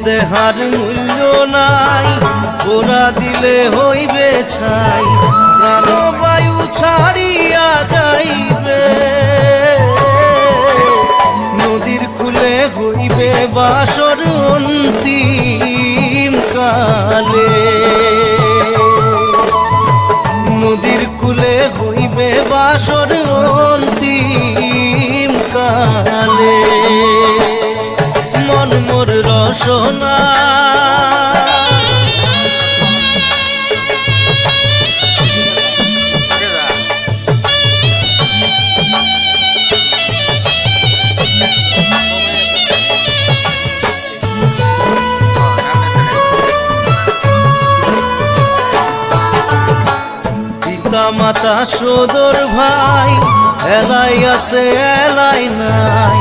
দেহার মূল্য নাই, ওরা দিলে হইবে ছাই, প্রাণবায়ু ছাড়িয়া যাইবে। নদীর কূলে হইবে বাসর অন্তিম কালে, নদীর কূলে হইবে বাসর অন্তিম কালে। মন মোর রসনা পিতা মাতা সদর ভাই, এলাই আছে এলাই নাই,